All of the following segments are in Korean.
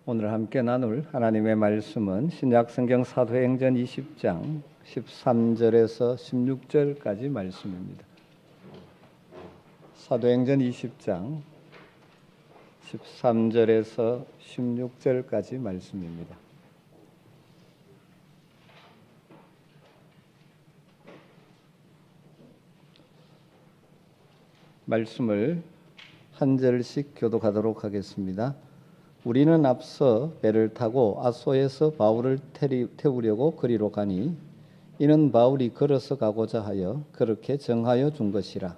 오늘 함께 나눌 하나님의 말씀은 신약성경 사도행전 20장 13절에서 16절까지 말씀입니다. 사도행전 20장 13절에서 16절까지 말씀입니다. 말씀을 한 절씩 교독하도록 하겠습니다. 우리는 앞서 배를 타고 아소에서 바울을 태우려고 그리로 가니 이는 바울이 걸어서 가고자 하여 그렇게 정하여 준 것이라.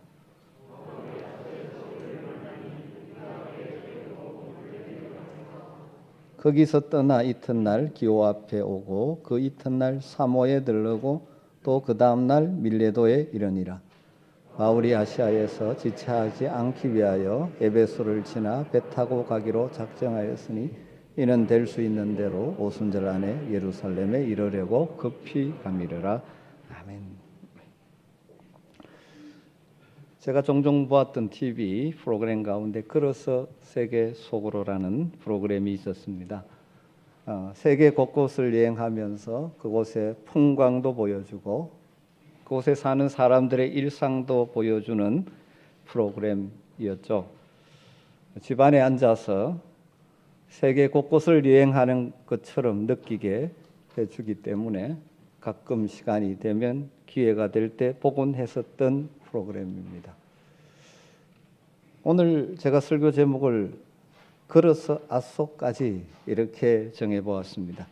거기서 떠나 이튿날 기오 앞에 오고 그 이튿날 사모에 들르고 또 그 다음날 밀레도에 이르니라. 바울이 아시아에서 지체하지 않기 위하여 에베소를 지나 배 타고 가기로 작정하였으니 이는 될 수 있는 대로 오순절 안에 예루살렘에 이르려고 급히 가미르라. 아멘. 제가 종종 보았던 TV 프로그램 가운데 걸어서 세계 속으로라는 프로그램이 있었습니다. 세계 곳곳을 여행하면서 그곳의 풍광도 보여주고 그곳에 사는 사람들의 일상도 보여주는 프로그램이었죠. 집안에 앉아서 세계 곳곳을 여행하는 것처럼 느끼게 해주기 때문에 가끔 시간이 되면 기회가 될 때 보곤 했었던 프로그램입니다. 오늘 제가 설교 제목을 걸어서 아소까지 이렇게 정해보았습니다.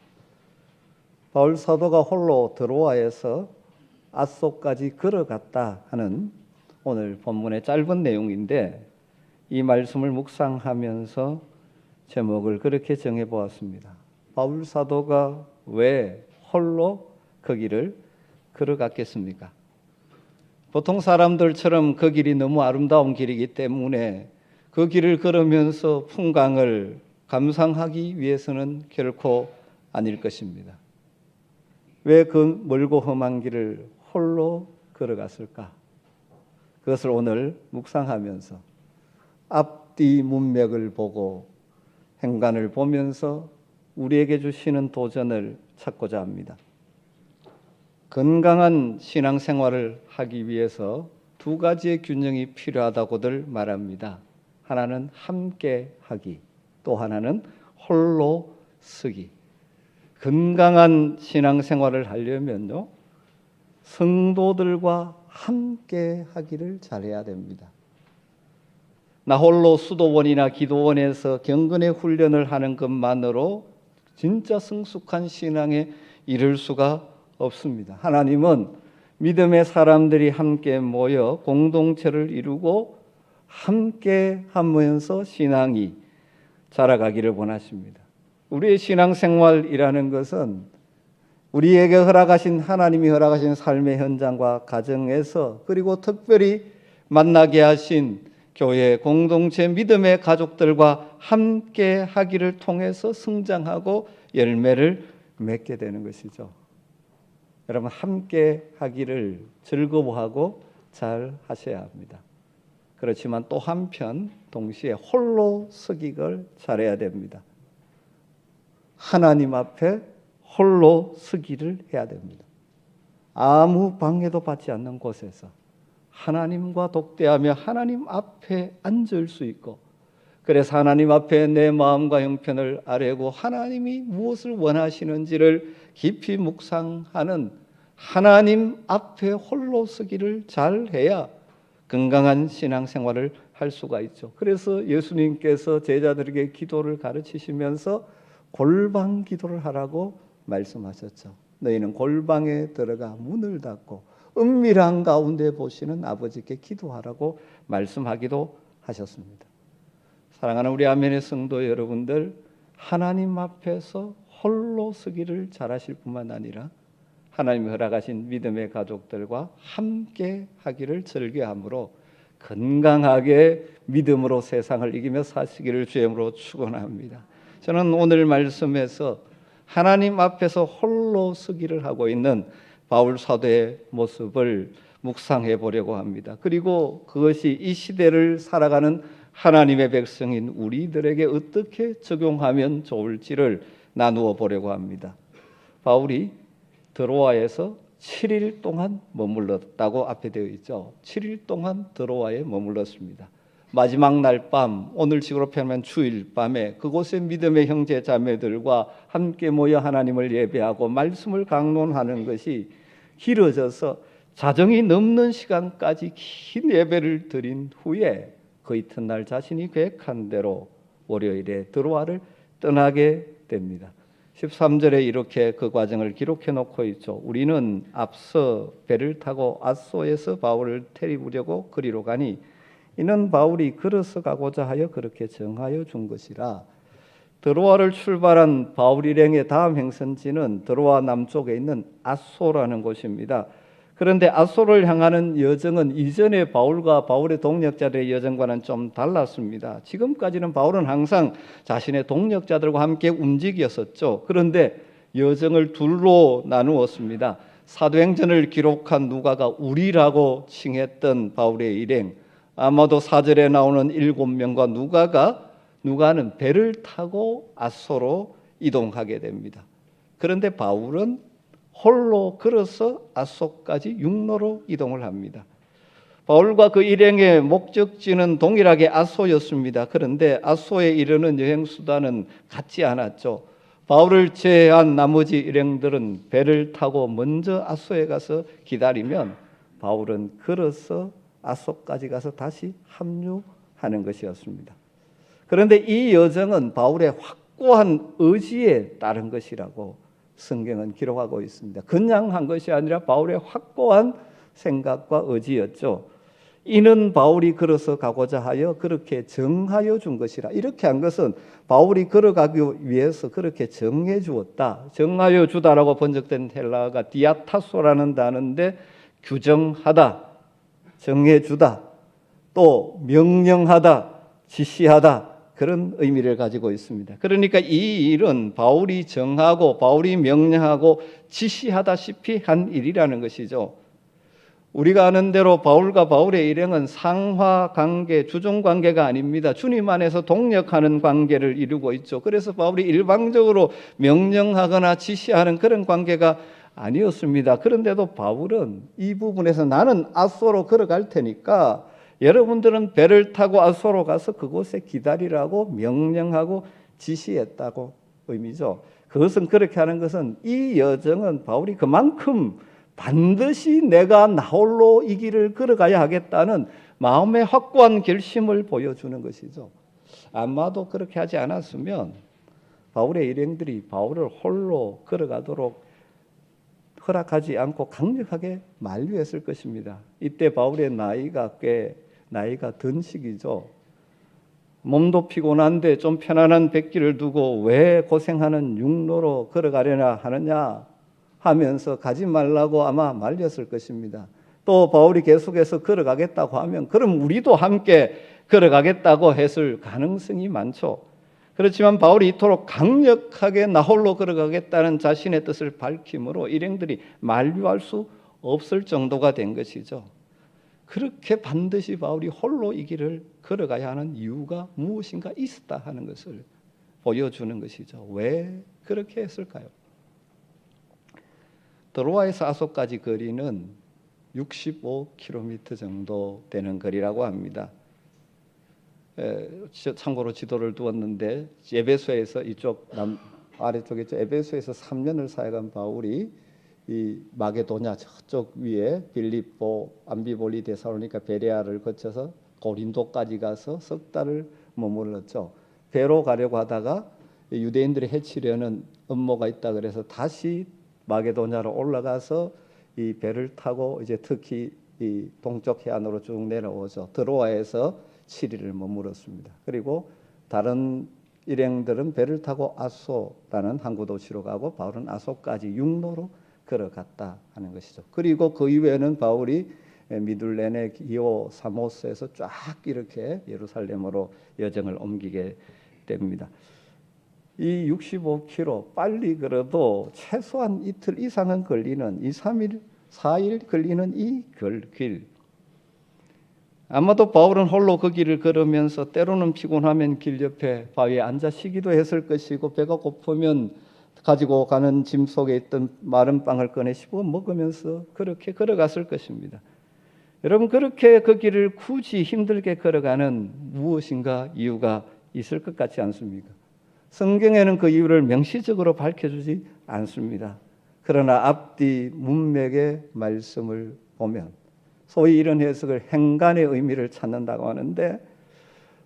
바울 사도가 홀로 드로아에서 아소까지 걸어갔다 하는 오늘 본문의 짧은 내용인데 이 말씀을 묵상하면서 제목을 그렇게 정해보았습니다. 바울 사도가 왜 홀로 그 길을 걸어갔겠습니까? 보통 사람들처럼 그 길이 너무 아름다운 길이기 때문에 그 길을 걸으면서 풍광을 감상하기 위해서는 결코 아닐 것입니다. 왜 그 멀고 험한 길을 홀로 걸어갔을까? 그것을 오늘 묵상하면서 앞뒤 문맥을 보고 행간을 보면서 우리에게 주시는 도전을 찾고자 합니다. 건강한 신앙생활을 하기 위해서 두 가지의 균형이 필요하다고들 말합니다. 하나는 함께 하기, 또 하나는 홀로 서기. 건강한 신앙생활을 하려면요, 성도들과 함께 하기를 잘해야 됩니다. 나 홀로 수도원이나 기도원에서 경건의 훈련을 하는 것만으로 진짜 성숙한 신앙에 이를 수가 없습니다. 하나님은 믿음의 사람들이 함께 모여 공동체를 이루고 함께 하면서 신앙이 자라가기를 원하십니다. 우리의 신앙생활이라는 것은 우리에게 허락하신 하나님이 허락하신 삶의 현장과 가정에서 그리고 특별히 만나게 하신 교회 공동체 믿음의 가족들과 함께 하기를 통해서 성장하고 열매를 맺게 되는 것이죠. 여러분 함께 하기를 즐거워하고 잘 하셔야 합니다. 그렇지만 또 한편 동시에 홀로 서기를 잘해야 됩니다. 하나님 앞에 홀로 서기를 해야 됩니다. 아무 방해도 받지 않는 곳에서 하나님과 독대하며 하나님 앞에 앉을 수 있고, 그래서 하나님 앞에 내 마음과 형편을 아뢰고 하나님이 무엇을 원하시는지를 깊이 묵상하는 하나님 앞에 홀로 서기를 잘해야 건강한 신앙생활을 할 수가 있죠. 그래서 예수님께서 제자들에게 기도를 가르치시면서 골방 기도를 하라고 말씀하셨죠. 너희는 골방에 들어가 문을 닫고 은밀한 가운데 보시는 아버지께 기도하라고 말씀하기도 하셨습니다. 사랑하는 우리 아멘의 성도 여러분들, 하나님 앞에서 홀로 서기를 잘하실 뿐만 아니라 하나님이 허락하신 믿음의 가족들과 함께 하기를 즐겨함으로 건강하게 믿음으로 세상을 이기며 사시기를 주임으로 축원합니다. 저는 오늘 말씀에서 하나님 앞에서 홀로 서기를 하고 있는 바울 사도의 모습을 묵상해 보려고 합니다. 그리고 그것이 이 시대를 살아가는 하나님의 백성인 우리들에게 어떻게 적용하면 좋을지를 나누어 보려고 합니다. 바울이 드로아에서 7일 동안 머물렀다고 앞에 되어 있죠. 7일 동안 드로아에 머물렀습니다. 마지막 날 밤, 오늘식으로 표현하면 주일 밤에 그곳에 믿음의 형제 자매들과 함께 모여 하나님을 예배하고 말씀을 강론하는 것이 길어져서 자정이 넘는 시간까지 긴 예배를 드린 후에 그 이튿날 자신이 계획한 대로 월요일에 드로아를 떠나게 됩니다. 13절에 이렇게 그 과정을 기록해 놓고 있죠. 우리는 앞서 배를 타고 아소에서 바울을 테리우려고 그리로 가니 이는 바울이 걸어서 가고자 하여 그렇게 정하여 준 것이라. 드로아를 출발한 바울 일행의 다음 행선지는 드로아 남쪽에 있는 아소라는 곳입니다. 그런데 아소를 향하는 여정은 이전에 바울과 바울의 동력자들의 여정과는 좀 달랐습니다. 지금까지는 바울은 항상 자신의 동력자들과 함께 움직였었죠. 그런데 여정을 둘로 나누었습니다. 사도행전을 기록한 누가가 우리라고 칭했던 바울의 일행, 아마도 4절에 나오는 7명과 누가는 배를 타고 아소로 이동하게 됩니다. 그런데 바울은 홀로 걸어서 아소까지 육로로 이동을 합니다. 바울과 그 일행의 목적지는 동일하게 아소였습니다. 그런데 아소에 이르는 여행 수단은 같지 않았죠. 바울을 제외한 나머지 일행들은 배를 타고 먼저 아소에 가서 기다리면 바울은 걸어서 아소까지 가서 다시 합류하는 것이었습니다. 그런데 이 여정은 바울의 확고한 의지에 따른 것이라고 성경은 기록하고 있습니다. 그냥 한 것이 아니라 바울의 확고한 생각과 의지였죠. 이는 바울이 걸어서 가고자 하여 그렇게 정하여 준 것이라. 이렇게 한 것은 바울이 걸어가기 위해서 그렇게 정해 주었다. 정하여 주다라고 번역된 헬라어가 디아타소라는 단어인데 규정하다, 정해 주다, 또 명령하다, 지시하다, 그런 의미를 가지고 있습니다. 그러니까 이 일은 바울이 정하고 바울이 명령하고 지시하다시피 한 일이라는 것이죠. 우리가 아는 대로 바울과 바울의 일행은 상하관계, 주종관계가 아닙니다. 주님 안에서 동력하는 관계를 이루고 있죠. 그래서 바울이 일방적으로 명령하거나 지시하는 그런 관계가 아니었습니다. 그런데도 바울은 이 부분에서 나는 아소로 걸어갈 테니까 여러분들은 배를 타고 아소로 가서 그곳에 기다리라고 명령하고 지시했다고 의미죠. 그것은 그렇게 하는 것은 이 여정은 바울이 그만큼 반드시 내가 나홀로 이 길을 걸어가야 하겠다는 마음의 확고한 결심을 보여주는 것이죠. 아마도 그렇게 하지 않았으면 바울의 일행들이 바울을 홀로 걸어가도록 허락하지 않고 강력하게 만류했을 것입니다. 이때 바울의 나이가 든 시기죠. 몸도 피곤한데 좀 편안한 백기를 두고 왜 고생하는 육로로 걸어가려나 하느냐 하면서 가지 말라고 아마 말렸을 것입니다. 또 바울이 계속해서 걸어가겠다고 하면 그럼 우리도 함께 걸어가겠다고 했을 가능성이 많죠. 그렇지만 바울이 이토록 강력하게 나홀로 걸어가겠다는 자신의 뜻을 밝힘으로 일행들이 만류할 수 없을 정도가 된 것이죠. 그렇게 반드시 바울이 홀로 이 길을 걸어가야 하는 이유가 무엇인가 있었다 하는 것을 보여주는 것이죠. 왜 그렇게 했을까요? 드로아에서 아소까지 거리는 65km 정도 되는 거리라고 합니다. 참고로 지도를 두었는데 에베소에서 이쪽 아래쪽에 있죠. 에베소에서 3년을 사역한 바울이 이 마게도냐 저쪽 위에 빌립보, 암비볼리, 데살로니가, 베레아를 거쳐서 고린도까지 가서 석 달을 머물렀죠. 배로 가려고 하다가 유대인들이 해치려는 음모가 있다 그래서 다시 마게도냐로 올라가서 이 배를 타고 이제 특히 이 동쪽 해안으로 쭉 내려오죠. 드로아에서 7일을 머물렀습니다. 그리고 다른 일행들은 배를 타고 아소라는 항구 도시로 가고 바울은 아소까지 육로로 걸어갔다 하는 것이죠. 그리고 그 이후에는 바울이 미둘레네, 기오, 사모스에서 쫙 이렇게 예루살렘으로 여정을 옮기게 됩니다. 이 65km 빨리 걸어도 최소한 이틀 이상은 걸리는 2, 3일, 4일 걸리는 이 길, 아마도 바울은 홀로 그 길을 걸으면서 때로는 피곤하면 길 옆에 바위에 앉아 쉬기도 했을 것이고, 배가 고프면 가지고 가는 짐 속에 있던 마른 빵을 꺼내 씹어 먹으면서 그렇게 걸어갔을 것입니다. 여러분, 그렇게 그 길을 굳이 힘들게 걸어가는 무엇인가 이유가 있을 것 같지 않습니까? 성경에는 그 이유를 명시적으로 밝혀주지 않습니다. 그러나 앞뒤 문맥의 말씀을 보면 소위 이런 해석을 행간의 의미를 찾는다고 하는데,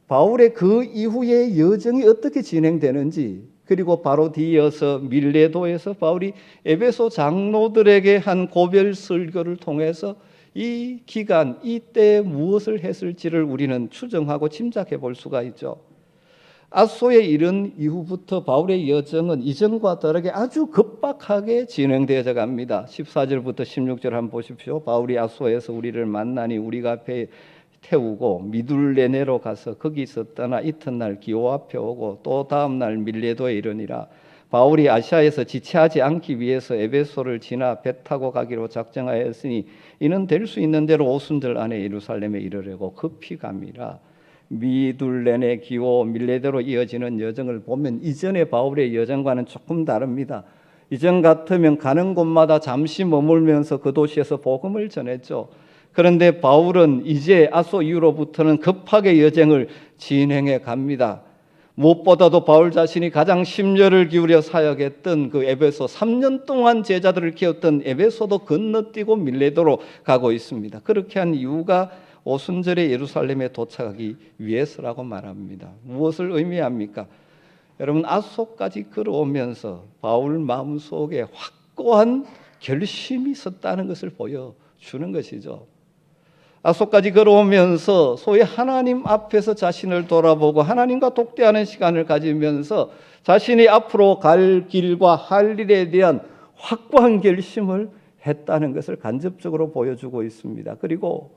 바울의 그 이후의 여정이 어떻게 진행되는지, 그리고 바로 뒤이어서 밀레도에서 바울이 에베소 장로들에게 한 고별 설교를 통해서 이 기간, 이때 무엇을 했을지를 우리는 추정하고 짐작해 볼 수가 있죠. 아소에 이른 이후부터 바울의 여정은 이전과 다르게 아주 급박하게 진행되어 갑니다. 14절부터 16절 한번 보십시오. 바울이 아소에서 우리를 만나니 우리가 배 태우고 미둘레네로 가서 거기서 떠나 이튿날 기오 앞에 오고 또 다음날 밀레도에 이르니라. 바울이 아시아에서 지체하지 않기 위해서 에베소를 지나 배 타고 가기로 작정하였으니 이는 될 수 있는 대로 오순절 안에 예루살렘에 이르려고 급히 갑니다. 미둘레네, 기오, 밀레도로 이어지는 여정을 보면 이전의 바울의 여정과는 조금 다릅니다. 이전 같으면 가는 곳마다 잠시 머물면서 그 도시에서 복음을 전했죠. 그런데 바울은 이제 아소 이후로부터는 급하게 여정을 진행해 갑니다. 무엇보다도 바울 자신이 가장 심려를 기울여 사역했던 그 에베소, 3년 동안 제자들을 키웠던 에베소도 건너뛰고 밀레도로 가고 있습니다. 그렇게 한 이유가 오순절에 예루살렘에 도착하기 위해서라고 말합니다. 무엇을 의미합니까? 여러분, 아소까지 걸어오면서 바울 마음속에 확고한 결심이 있었다는 것을 보여주는 것이죠. 아소까지 걸어오면서 소위 하나님 앞에서 자신을 돌아보고 하나님과 독대하는 시간을 가지면서 자신이 앞으로 갈 길과 할 일에 대한 확고한 결심을 했다는 것을 간접적으로 보여주고 있습니다. 그리고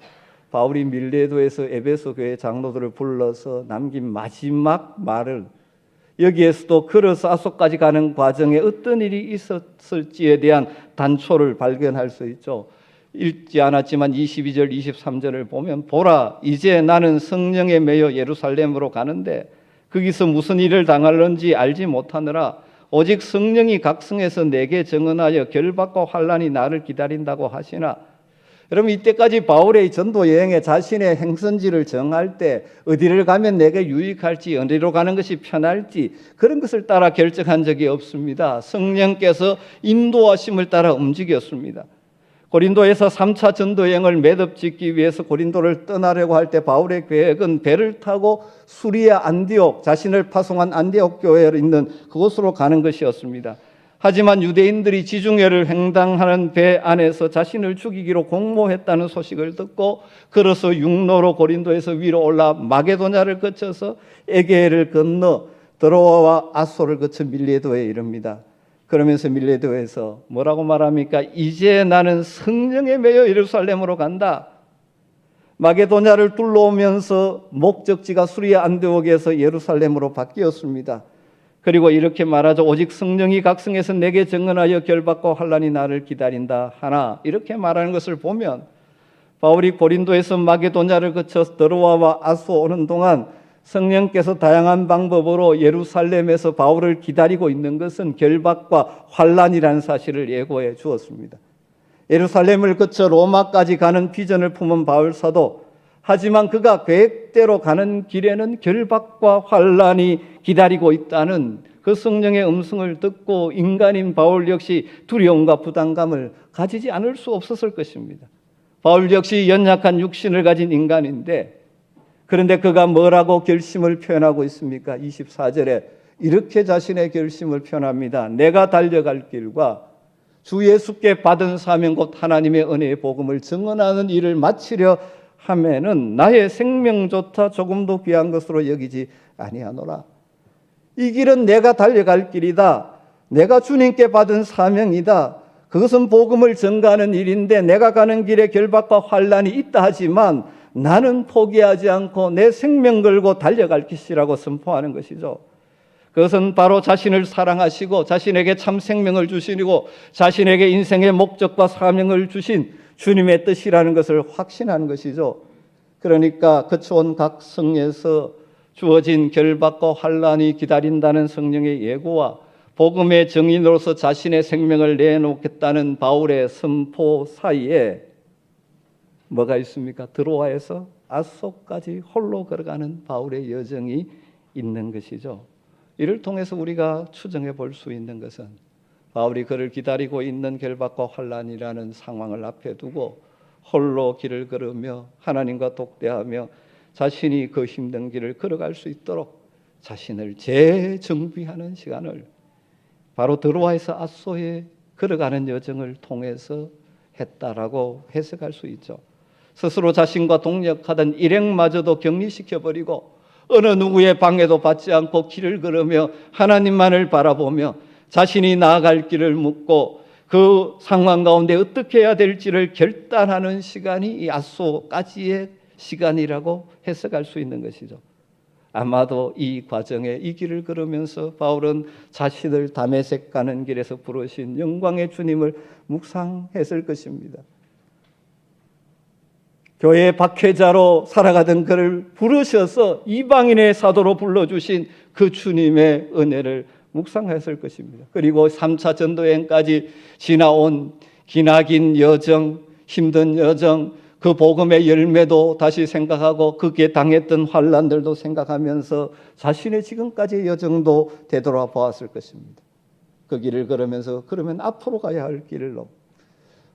바울이 밀레도에서 에베소 교회 장로들을 불러서 남긴 마지막 말을, 여기에서도 걸어서 아소까지 가는 과정에 어떤 일이 있었을지에 대한 단초를 발견할 수 있죠. 읽지 않았지만 22절 23절을 보면, 보라 이제 나는 성령에 매여 예루살렘으로 가는데 거기서 무슨 일을 당할는지 알지 못하느라 오직 성령이 각성해서 내게 증언하여 결박과 환난이 나를 기다린다고 하시나. 여러분, 이때까지 바울의 전도 여행에 자신의 행선지를 정할 때 어디를 가면 내게 유익할지, 어디로 가는 것이 편할지 그런 것을 따라 결정한 적이 없습니다. 성령께서 인도하심을 따라 움직였습니다. 고린도에서 3차 전도 여행을 매듭짓기 위해서 고린도를 떠나려고 할 때 바울의 계획은 배를 타고 수리아 안디옥, 자신을 파송한 안디옥 교회에 있는 그곳으로 가는 것이었습니다. 하지만 유대인들이 지중해를 횡단하는 배 안에서 자신을 죽이기로 공모했다는 소식을 듣고 걸어서 육로로 고린도에서 위로 올라 마게도냐를 거쳐서 에게해를 건너 드로아와 아소를 거쳐 밀레도에 이릅니다. 그러면서 밀레도에서 뭐라고 말합니까? 이제 나는 성령에 매여 예루살렘으로 간다. 마게도냐를 둘러오면서 목적지가 수리아 안디옥에서 예루살렘으로 바뀌었습니다. 그리고 이렇게 말하죠. 오직 성령이 각성해서 내게 증언하여 결박과 환난이 나를 기다린다 하나. 이렇게 말하는 것을 보면 바울이 고린도에서 마게도냐를 거쳐 드로아와 아소 오는 동안 성령께서 다양한 방법으로 예루살렘에서 바울을 기다리고 있는 것은 결박과 환난이라는 사실을 예고해 주었습니다. 예루살렘을 거쳐 로마까지 가는 비전을 품은 바울 사도, 하지만 그가 계획대로 가는 길에는 결박과 환난이 기다리고 있다는 그 성령의 음성을 듣고 인간인 바울 역시 두려움과 부담감을 가지지 않을 수 없었을 것입니다. 바울 역시 연약한 육신을 가진 인간인데, 그런데 그가 뭐라고 결심을 표현하고 있습니까? 24절에 이렇게 자신의 결심을 표현합니다. 내가 달려갈 길과 주 예수께 받은 사명 곧 하나님의 은혜의 복음을 증언하는 일을 마치려 하면은 나의 생명조차 조금도 귀한 것으로 여기지 아니하노라. 이 길은 내가 달려갈 길이다. 내가 주님께 받은 사명이다. 그것은 복음을 전가하는 일인데 내가 가는 길에 결박과 환난이 있다 하지만 나는 포기하지 않고 내 생명 걸고 달려갈 것이라고 선포하는 것이죠. 그것은 바로 자신을 사랑하시고 자신에게 참 생명을 주시고 자신에게 인생의 목적과 사명을 주신 주님의 뜻이라는 것을 확신하는 것이죠. 그러니까 거쳐온 각 성에서 주어진 결박과 환란이 기다린다는 성령의 예고와 복음의 증인으로서 자신의 생명을 내놓겠다는 바울의 선포 사이에 뭐가 있습니까? 드로아에서 아소까지 홀로 걸어가는 바울의 여정이 있는 것이죠. 이를 통해서 우리가 추정해 볼 수 있는 것은 바울이 그를 기다리고 있는 결박과 환란이라는 상황을 앞에 두고 홀로 길을 걸으며 하나님과 독대하며 자신이 그 힘든 길을 걸어갈 수 있도록 자신을 재정비하는 시간을 바로 드로아에서 아소에 걸어가는 여정을 통해서 했다라고 해석할 수 있죠. 스스로 자신과 동력하던 일행마저도 격리시켜버리고 어느 누구의 방해도 받지 않고 길을 걸으며 하나님만을 바라보며 자신이 나아갈 길을 묻고 그 상황 가운데 어떻게 해야 될지를 결단하는 시간이 이 아소까지의 시간이라고 해석할 수 있는 것이죠. 아마도 이 과정에 이 길을 걸으면서 바울은 자신을 다메섹 가는 길에서 부르신 영광의 주님을 묵상했을 것입니다. 교회 박회자로 살아가던 그를 부르셔서 이방인의 사도로 불러주신 그 주님의 은혜를 묵상했을 것입니다. 그리고 3차 전도여행까지 지나온 기나긴 여정, 힘든 여정, 그 복음의 열매도 다시 생각하고 그게 당했던 환난들도 생각하면서 자신의 지금까지의 여정도 되돌아보았을 것입니다. 그 길을 걸으면서 그러면 앞으로 가야 할 길로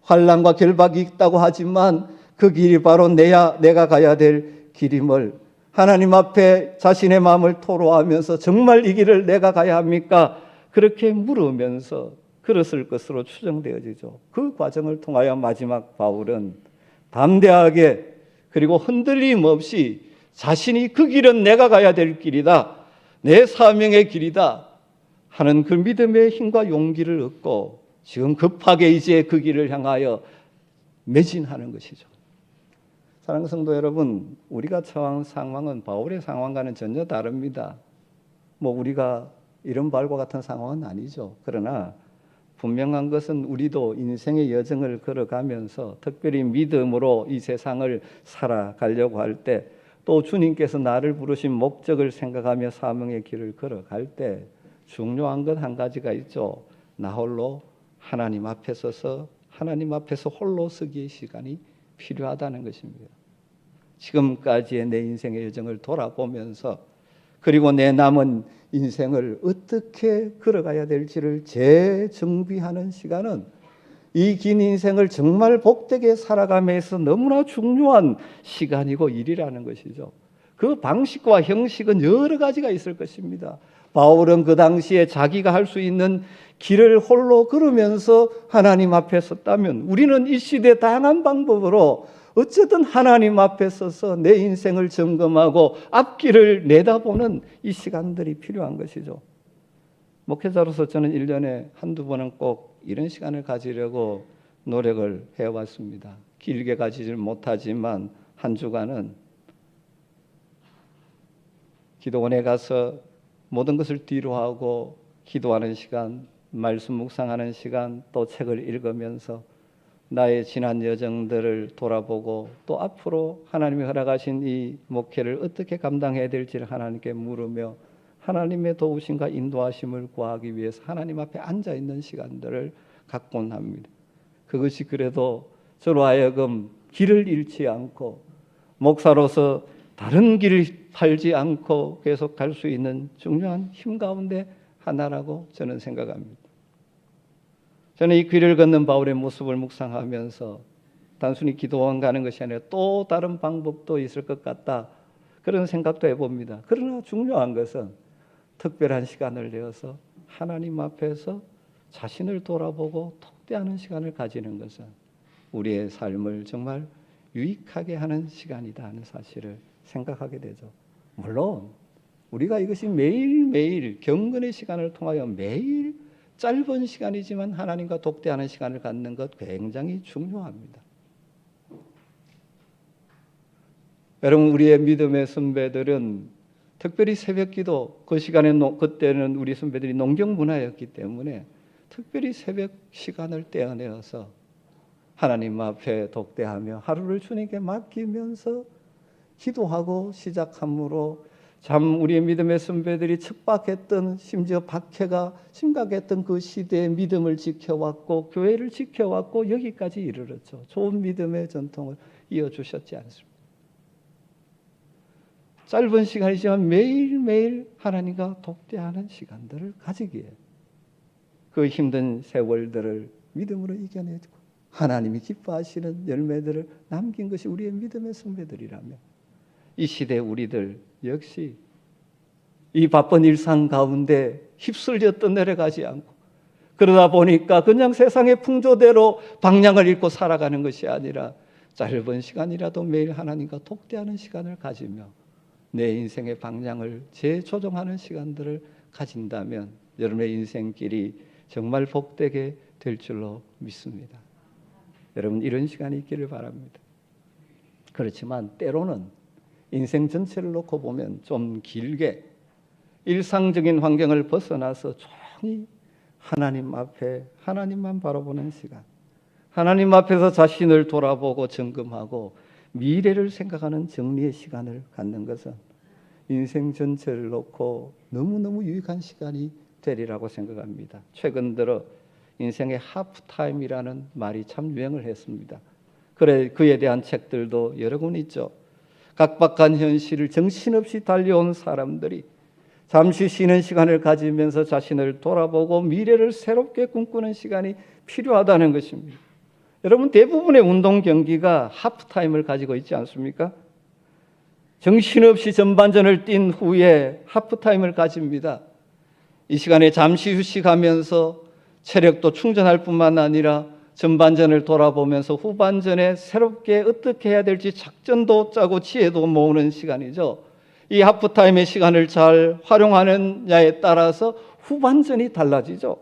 환난과 결박이 있다고 하지만 그 길이 바로 내가 가야 될 길임을 하나님 앞에 자신의 마음을 토로하면서 정말 이 길을 내가 가야 합니까? 그렇게 물으면서 걸었을 것으로 추정되어지죠. 그 과정을 통하여 마지막 바울은 담대하게 그리고 흔들림 없이 자신이 그 길은 내가 가야 될 길이다. 내 사명의 길이다 하는 그 믿음의 힘과 용기를 얻고 지금 급하게 이제 그 길을 향하여 매진하는 것이죠. 사랑하는 성도 여러분, 우리가 처한 상황은 바울의 상황과는 전혀 다릅니다. 우리가 이런 바울과 같은 상황은 아니죠. 그러나 분명한 것은 우리도 인생의 여정을 걸어가면서 특별히 믿음으로 이 세상을 살아가려고 할 때 또 주님께서 나를 부르신 목적을 생각하며 사명의 길을 걸어갈 때 중요한 것 한 가지가 있죠. 나 홀로 하나님 앞에 서서 하나님 앞에서 홀로 서기의 시간이 필요하다는 것입니다. 지금까지의 내 인생의 여정을 돌아보면서 그리고 내 남은 인생을 어떻게 걸어가야 될지를 재정비하는 시간은 이 긴 인생을 정말 복되게 살아가면서 너무나 중요한 시간이고 일이라는 것이죠. 그 방식과 형식은 여러 가지가 있을 것입니다. 바울은 그 당시에 자기가 할 수 있는 길을 홀로 걸으면서 하나님 앞에 섰다면 우리는 이 시대 다양한 방법으로 어쨌든 하나님 앞에 서서 내 인생을 점검하고 앞길을 내다보는 이 시간들이 필요한 것이죠. 목회자로서 저는 1년에 한두 번은 꼭 이런 시간을 가지려고 노력을 해왔습니다. 길게 가지질 못하지만 한 주간은 기도원에 가서 모든 것을 뒤로 하고 기도하는 시간, 말씀 묵상하는 시간, 또 책을 읽으면서 나의 지난 여정들을 돌아보고 또 앞으로 하나님이 허락하신 이 목회를 어떻게 감당해야 될지를 하나님께 물으며 하나님의 도우심과 인도하심을 구하기 위해서 하나님 앞에 앉아있는 시간들을 갖곤 합니다. 그것이 그래도 저로 하여금 길을 잃지 않고 목사로서 다른 길을 팔지 않고 계속 갈 수 있는 중요한 힘 가운데 하나라고 저는 생각합니다. 저는 이 길을 걷는 바울의 모습을 묵상하면서 단순히 기도원 가는 것이 아니라 또 다른 방법도 있을 것 같다. 그런 생각도 해봅니다. 그러나 중요한 것은 특별한 시간을 내어서 하나님 앞에서 자신을 돌아보고 독대하는 시간을 가지는 것은 우리의 삶을 정말 유익하게 하는 시간이다 하는 사실을 생각하게 되죠. 물론 우리가 이것이 매일매일 경건의 시간을 통하여 매일 짧은 시간이지만 하나님과 독대하는 시간을 갖는 것 굉장히 중요합니다. 여러분, 우리의 믿음의 선배들은 특별히 새벽기도 그 시간에 그때는 우리 선배들이 농경 문화였기 때문에 특별히 새벽 시간을 떼어내어서 하나님 앞에 독대하며 하루를 주님께 맡기면서 기도하고 시작함으로 참 우리의 믿음의 선배들이 척박했던, 심지어 박해가 심각했던 그 시대의 믿음을 지켜왔고 교회를 지켜왔고 여기까지 이르렀죠. 좋은 믿음의 전통을 이어주셨지 않습니까? 짧은 시간이지만 매일매일 하나님과 독대하는 시간들을 가지기에 그 힘든 세월들을 믿음으로 이겨내고 하나님이 기뻐하시는 열매들을 남긴 것이 우리의 믿음의 선배들이라면 이 시대 우리들 역시 이 바쁜 일상 가운데 휩쓸려 떠내려가지 않고 그러다 보니까 그냥 세상의 풍조대로 방향을 잃고 살아가는 것이 아니라 짧은 시간이라도 매일 하나님과 독대하는 시간을 가지며 내 인생의 방향을 재조정하는 시간들을 가진다면 여러분의 인생길이 정말 복되게 될 줄로 믿습니다. 여러분 이런 시간이 있기를 바랍니다. 그렇지만 때로는 인생 전체를 놓고 보면 좀 길게 일상적인 환경을 벗어나서 조용히 하나님 앞에 하나님만 바라보는 시간, 하나님 앞에서 자신을 돌아보고 점검하고 미래를 생각하는 정리의 시간을 갖는 것은 인생 전체를 놓고 너무너무 유익한 시간이 되리라고 생각합니다. 최근 들어 인생의 하프타임이라는 말이 참 유행을 했습니다. 그에 대한 책들도 여러 권 있죠. 각박한 현실을 정신없이 달려온 사람들이 잠시 쉬는 시간을 가지면서 자신을 돌아보고 미래를 새롭게 꿈꾸는 시간이 필요하다는 것입니다. 여러분 대부분의 운동 경기가 하프타임을 가지고 있지 않습니까? 정신없이 전반전을 뛴 후에 하프타임을 가집니다. 이 시간에 잠시 휴식하면서 체력도 충전할 뿐만 아니라 전반전을 돌아보면서 후반전에 새롭게 어떻게 해야 될지 작전도 짜고 지혜도 모으는 시간이죠. 이 하프타임의 시간을 잘 활용하느냐에 따라서 후반전이 달라지죠.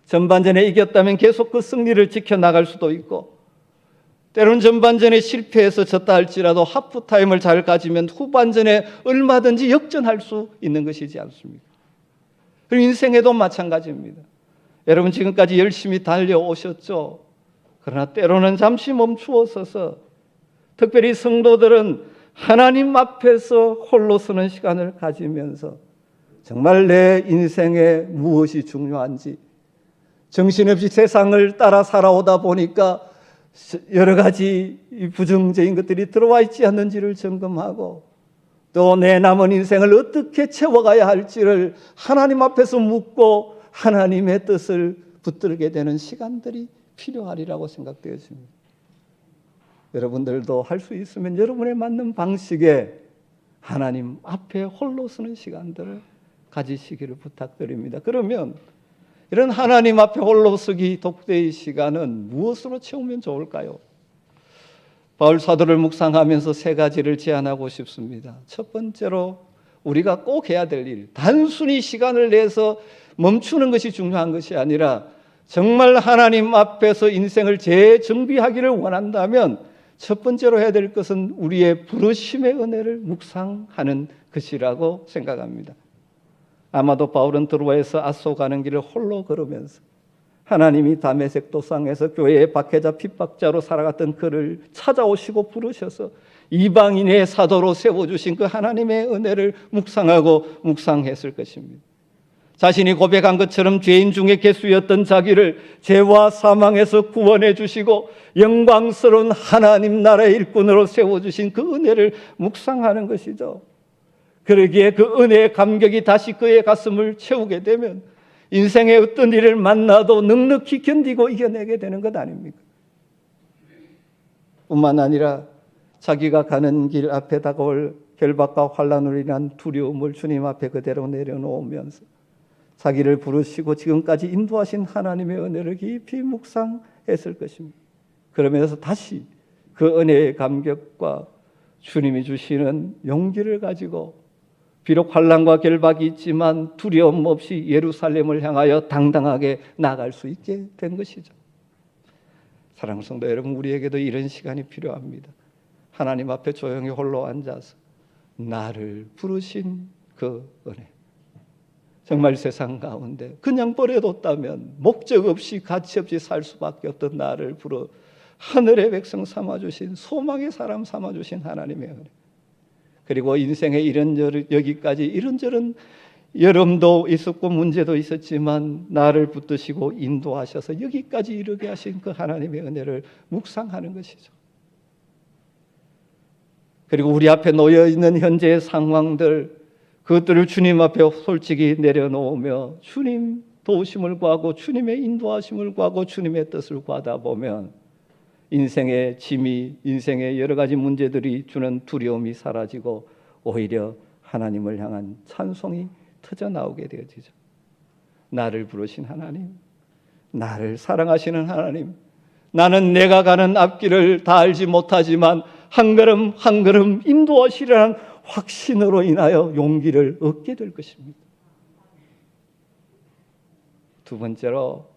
전반전에 이겼다면 계속 그 승리를 지켜나갈 수도 있고 때론 전반전에 실패해서 졌다 할지라도 하프타임을 잘 가지면 후반전에 얼마든지 역전할 수 있는 것이지 않습니까? 그리고 인생에도 마찬가지입니다. 여러분 지금까지 열심히 달려오셨죠. 그러나 때로는 잠시 멈추어 서서 특별히 성도들은 하나님 앞에서 홀로 서는 시간을 가지면서 정말 내 인생에 무엇이 중요한지 정신없이 세상을 따라 살아오다 보니까 여러 가지 부정적인 것들이 들어와 있지 않는지를 점검하고 또 내 남은 인생을 어떻게 채워가야 할지를 하나님 앞에서 묻고 하나님의 뜻을 붙들게 되는 시간들이 필요하리라고 생각되어집니다. 여러분들도 할 수 있으면 여러분에 맞는 방식의 하나님 앞에 홀로 서는 시간들을 가지시기를 부탁드립니다. 그러면 이런 하나님 앞에 홀로 서기 독대의 시간은 무엇으로 채우면 좋을까요? 바울 사도를 묵상하면서 세 가지를 제안하고 싶습니다. 첫 번째로 우리가 꼭 해야 될 일, 단순히 시간을 내서 멈추는 것이 중요한 것이 아니라 정말 하나님 앞에서 인생을 재정비하기를 원한다면 첫 번째로 해야 될 것은 우리의 부르심의 은혜를 묵상하는 것이라고 생각합니다. 아마도 바울은 드로아에서 아소 가는 길을 홀로 걸으면서 하나님이 다메섹 도상에서 교회의 박해자 핍박자로 살아갔던 그를 찾아오시고 부르셔서 이방인의 사도로 세워주신 그 하나님의 은혜를 묵상하고 묵상했을 것입니다. 자신이 고백한 것처럼 죄인 중에 괴수였던 자기를 죄와 사망에서 구원해 주시고 영광스러운 하나님 나라의 일꾼으로 세워주신 그 은혜를 묵상하는 것이죠. 그러기에 그 은혜의 감격이 다시 그의 가슴을 채우게 되면 인생의 어떤 일을 만나도 넉넉히 견디고 이겨내게 되는 것 아닙니까? 뿐만 아니라 자기가 가는 길 앞에 다가올 결박과 환난으로 인한 두려움을 주님 앞에 그대로 내려놓으면서 자기를 부르시고 지금까지 인도하신 하나님의 은혜를 깊이 묵상했을 것입니다. 그러면서 다시 그 은혜의 감격과 주님이 주시는 용기를 가지고 비록 환난과 결박이 있지만 두려움 없이 예루살렘을 향하여 당당하게 나갈 수 있게 된 것이죠. 사랑하는 성도 여러분, 우리에게도 이런 시간이 필요합니다. 하나님 앞에 조용히 홀로 앉아서 나를 부르신 그 은혜, 정말 세상 가운데 그냥 버려뒀다면 목적 없이 가치 없이 살 수밖에 없던 나를 불러 하늘의 백성 삼아주신, 소망의 사람 삼아주신 하나님의 은혜, 그리고 인생에 여기까지 이런저런 여름도 있었고 문제도 있었지만 나를 붙드시고 인도하셔서 여기까지 이르게 하신 그 하나님의 은혜를 묵상하는 것이죠. 그리고 우리 앞에 놓여 있는 현재의 상황들, 그것들을 주님 앞에 솔직히 내려놓으며 주님 도우심을 구하고 주님의 인도하심을 구하고 주님의 뜻을 구하다 보면 인생의 짐이, 인생의 여러 가지 문제들이 주는 두려움이 사라지고 오히려 하나님을 향한 찬송이 터져 나오게 되어지죠. 나를 부르신 하나님, 나를 사랑하시는 하나님, 나는 내가 가는 앞길을 다 알지 못하지만 한 걸음 한 걸음 인도하시리라는 확신으로 인하여 용기를 얻게 될 것입니다. 두 번째로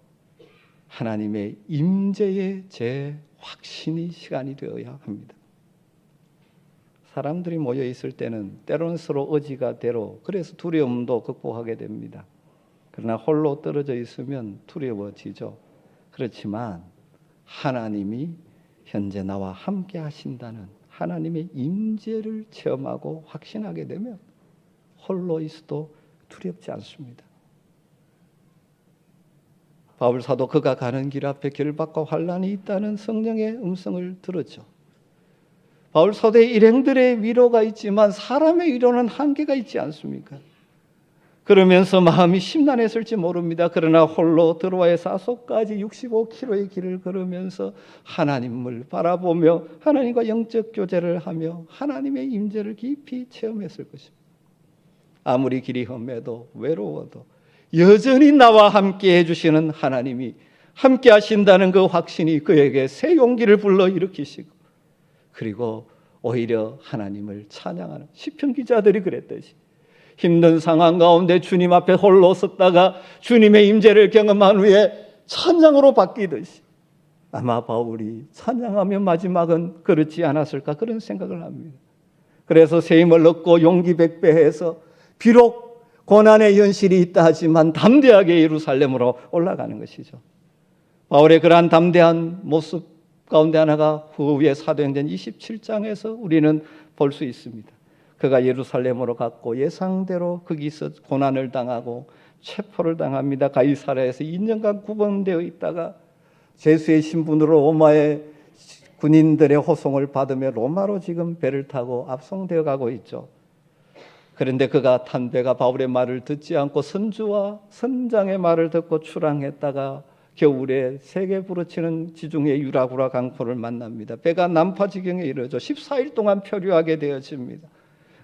하나님의 임재의 제 확신이 시간이 되어야 합니다. 사람들이 모여 있을 때는 때로는 서로 의지가 되로 그래서 두려움도 극복하게 됩니다. 그러나 홀로 떨어져 있으면 두려워지죠. 그렇지만 하나님이 현재 나와 함께 하신다는 하나님의 임재를 체험하고 확신하게 되면 홀로 있어도 두렵지 않습니다. 바울 사도 그가 가는 길 앞에 결박과 환난이 있다는 성령의 음성을 들었죠. 바울 사도의 일행들의 위로가 있지만 사람의 위로는 한계가 있지 않습니까? 그러면서 마음이 심란했을지 모릅니다. 그러나 홀로 드로아에서 아소까지 65km의 길을 걸으면서 하나님을 바라보며 하나님과 영적 교제를 하며 하나님의 임재를 깊이 체험했을 것입니다. 아무리 길이 험해도 외로워도 여전히 나와 함께 해주시는 하나님이 함께 하신다는 그 확신이 그에게 새 용기를 불러일으키시고 그리고 오히려 하나님을 찬양하는 시편 기자들이 그랬듯이 힘든 상황 가운데 주님 앞에 홀로 섰다가 주님의 임재를 경험한 후에 찬양으로 바뀌듯이 아마 바울이 찬양하며 마지막은 그렇지 않았을까 그런 생각을 합니다. 그래서 새 힘을 얻고 용기 백배해서 비록 고난의 현실이 있다 하지만 담대하게 예루살렘으로 올라가는 것이죠. 바울의 그러한 담대한 모습 가운데 하나가 후에 사도행전 27장에서 우리는 볼 수 있습니다. 그가 예루살렘으로 갔고 예상대로 거기서 고난을 당하고 체포를 당합니다. 가이사랴에서 2년간 구번되어 있다가 제수의 신분으로 로마의 군인들의 호송을 받으며 로마로 지금 배를 타고 압송되어 가고 있죠. 그런데 그가 탄 배가 바울의 말을 듣지 않고 선주와 선장의 말을 듣고 출항했다가 겨울에 세게 부러치는 지중해 유라구라 강포를 만납니다. 배가 난파지경에 이르죠. 14일 동안 표류하게 되어집니다.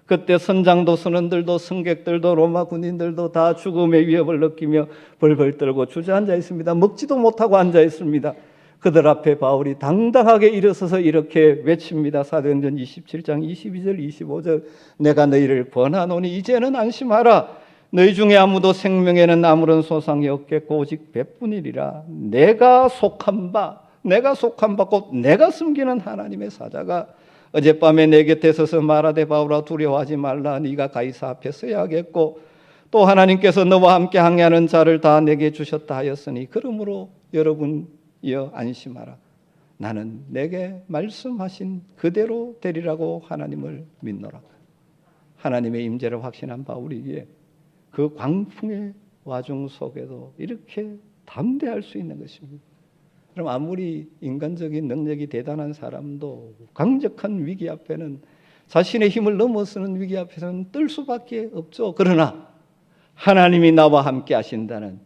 그때 선장도 선원들도 승객들도 로마 군인들도 다 죽음의 위협을 느끼며 벌벌 떨고 주저앉아 있습니다. 먹지도 못하고 앉아 있습니다. 그들 앞에 바울이 당당하게 일어서서 이렇게 외칩니다. 사도행전 27장 22절 25절 내가 너희를 권하노니 이제는 안심하라. 너희 중에 아무도 생명에는 아무런 소상이 없겠고 오직 배뿐이리라. 내가 속한 바 곧 내가 섬기는 하나님의 사자가 어젯밤에 내 곁에 서서 말하되 바울아 두려워하지 말라. 네가 가이사 앞에 서야 하겠고 또 하나님께서 너와 함께 항해하는 자를 다 내게 주셨다 하였으니 그러므로 여러분이여 안심하라. 나는 내게 말씀하신 그대로 되리라고 하나님을 믿노라. 하나님의 임재를 확신한 바울이기에 그 광풍의 와중 속에도 이렇게 담대할 수 있는 것입니다. 그럼 아무리 인간적인 능력이 대단한 사람도 강력한 위기 앞에는 자신의 힘을 넘어서는 위기 앞에서는 뜰 수밖에 없죠. 그러나 하나님이 나와 함께 하신다는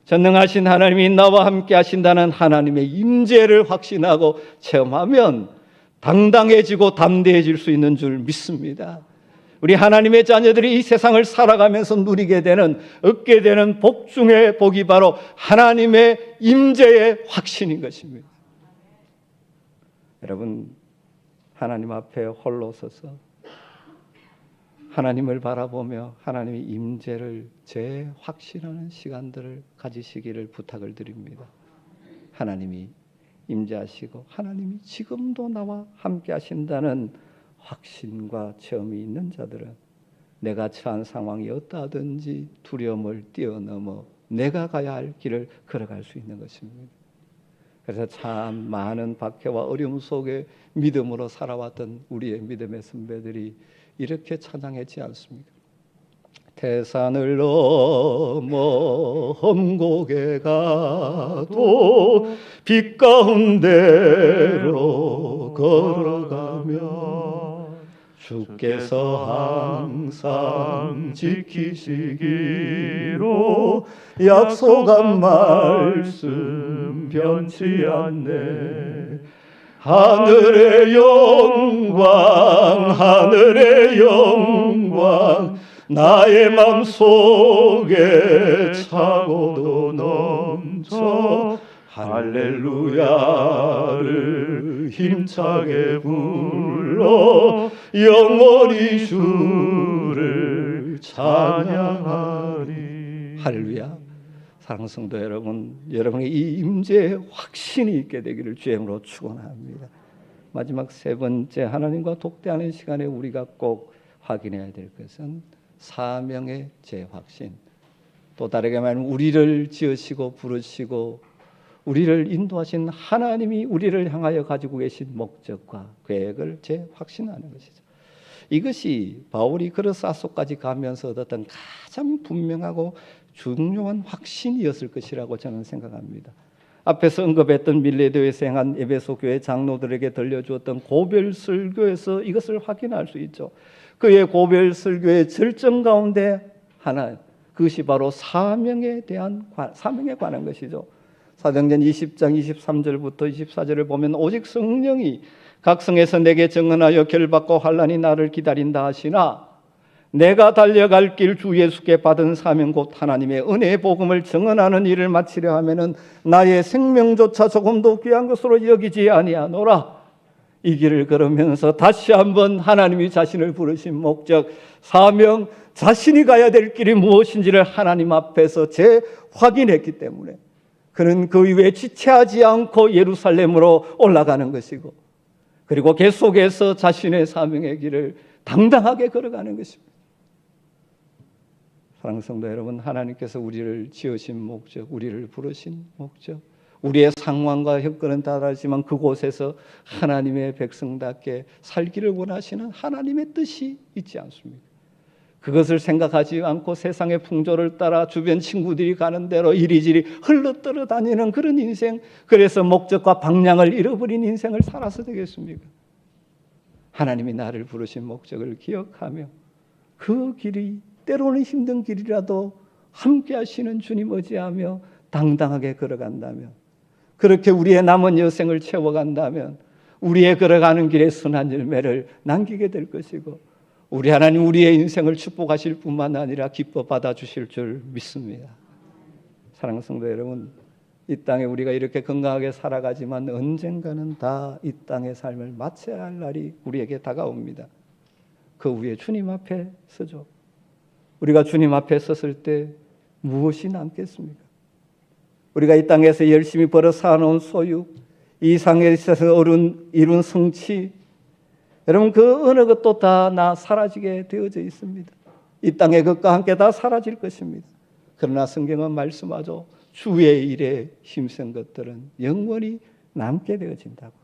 전능하신 하나님이 나와 함께 하신다는 하나님의 임재를 확신하고 체험하면 당당해지고 담대해질 수 있는 줄 믿습니다. 우리 하나님의 자녀들이 이 세상을 살아가면서 누리게 되는 얻게 되는 복 중의 복이 바로 하나님의 임재의 확신인 것입니다. 여러분 하나님 앞에 홀로 서서 하나님을 바라보며 하나님의 임재를 재확신하는 시간들을 가지시기를 부탁을 드립니다. 하나님이 임재하시고 하나님이 지금도 나와 함께 하신다는 확신과 체험이 있는 자들은 내가 처한 상황이 어떠하든지 두려움을 뛰어넘어 내가 가야 할 길을 걸어갈 수 있는 것입니다. 그래서 참 많은 박해와 어려움 속에 믿음으로 살아왔던 우리의 믿음의 선배들이 이렇게 찬양했지 않습니까? 태산을 넘어 험곡에 가도 빛 가운데로 걸어가며 주께서 항상 지키시기로 약속한 말씀 변치 않네. 하늘의 영광 하늘의 영광 나의 맘속에 차고도 넘쳐 할렐루야를 힘차게 불러 영원히 주를 찬양하리. 할렐루야. 사랑하는 성도 여러분, 여러분의 이 임재에 확신이 있게 되기를 주의 이름으로 축원합니다. 마지막 세 번째, 하나님과 독대하는 시간에 우리가 꼭 확인해야 될 것은 사명의 재확신. 또 다르게 말하면 우리를 지으시고 부르시고 우리를 인도하신 하나님이 우리를 향하여 가지고 계신 목적과 계획을 재확신하는 것이죠. 이것이 바울이 그르사소까지 가면서 얻었던 가장 분명하고 중요한 확신이었을 것이라고 저는 생각합니다. 앞에서 언급했던 밀레도에서 행한 에베소 교회 장로들에게 들려주었던 고별 설교에서 이것을 확인할 수 있죠. 그의 고별 설교의 절정 가운데 하나, 그것이 바로 사명에 관한 것이죠. 사도행전 20장 23절부터 24절을 보면 오직 성령이 각 성에서 내게 증언하여 결박과 환난이 나를 기다린다 하시나 내가 달려갈 길 주 예수께 받은 사명 곧 하나님의 은혜의 복음을 증언하는 일을 마치려 하면은 나의 생명조차 조금도 귀한 것으로 여기지 아니하노라. 이 길을 걸으면서 다시 한번 하나님이 자신을 부르신 목적, 사명, 자신이 가야 될 길이 무엇인지를 하나님 앞에서 재확인했기 때문에 그는 그 이후에 지체하지 않고 예루살렘으로 올라가는 것이고 그리고 계속해서 자신의 사명의 길을 당당하게 걸어가는 것입니다. 사랑하는 성도 여러분, 하나님께서 우리를 지으신 목적, 우리를 부르신 목적, 우리의 상황과 형편은 다르지만 그곳에서 하나님의 백성답게 살기를 원하시는 하나님의 뜻이 있지 않습니까? 그것을 생각하지 않고 세상의 풍조를 따라 주변 친구들이 가는 대로 이리저리 흘러떨어 다니는 그런 인생, 그래서 목적과 방향을 잃어버린 인생을 살아서 되겠습니까? 하나님이 나를 부르신 목적을 기억하며 그 길이 때로는 힘든 길이라도 함께 하시는 주님 의지하며 당당하게 걸어간다면, 그렇게 우리의 남은 여생을 채워간다면 우리의 걸어가는 길에 선한 열매를 남기게 될 것이고 우리 하나님 우리의 인생을 축복하실 뿐만 아니라 기뻐 받아주실 줄 믿습니다. 사랑하는 성도 여러분, 이 땅에 우리가 이렇게 건강하게 살아가지만 언젠가는 다 이 땅의 삶을 마쳐야 할 날이 우리에게 다가옵니다. 그 후에 주님 앞에 서죠. 우리가 주님 앞에 섰을 때 무엇이 남겠습니까? 우리가 이 땅에서 열심히 벌어 쌓아놓은 소유, 이 상에 있어서 이룬 성취, 여러분 그 어느 것도 다 사라지게 되어져 있습니다. 이 땅의 것과 함께 다 사라질 것입니다. 그러나 성경은 말씀하죠. 주의 일에 힘쓴 것들은 영원히 남게 되어진다고.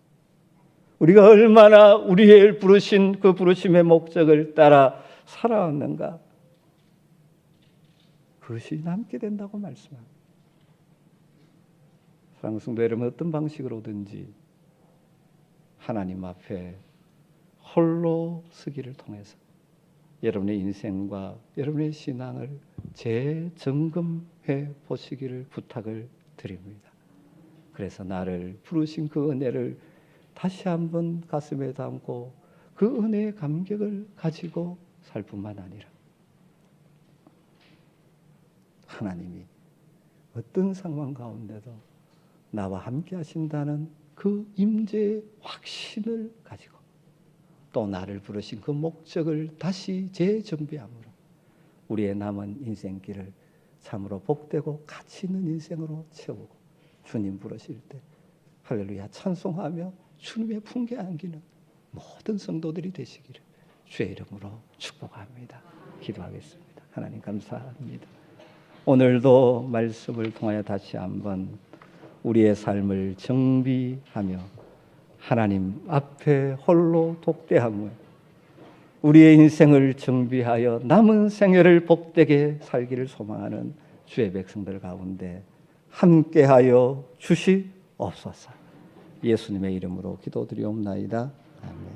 우리가 얼마나 우리의 부르신 그 부르심의 목적을 따라 살아왔는가, 그것이 남게 된다고 말씀합니다. 사랑하는 성도 여러분, 어떤 방식으로든지 하나님 앞에 홀로 서기를 통해서 여러분의 인생과 여러분의 신앙을 재점검해 보시기를 부탁을 드립니다. 그래서 나를 부르신 그 은혜를 다시 한번 가슴에 담고 그 은혜의 감격을 가지고 살 뿐만 아니라 하나님이 어떤 상황 가운데도 나와 함께 하신다는 그 임재의 확신을 가지고 또 나를 부르신 그 목적을 다시 재정비함으로 우리의 남은 인생길을 참으로 복되고 가치 있는 인생으로 채우고 주님 부르실 때 할렐루야 찬송하며 주님의 풍기 안기는 모든 성도들이 되시기를 주의 이름으로 축복합니다. 기도하겠습니다. 하나님 감사합니다. 오늘도 말씀을 통하여 다시 한번 우리의 삶을 정비하며 하나님 앞에 홀로 독대함을, 우리의 인생을 정비하여 남은 생애를 복되게 살기를 소망하는 주의 백성들 가운데 함께하여 주시옵소서. 예수님의 이름으로 기도드리옵나이다. 아멘.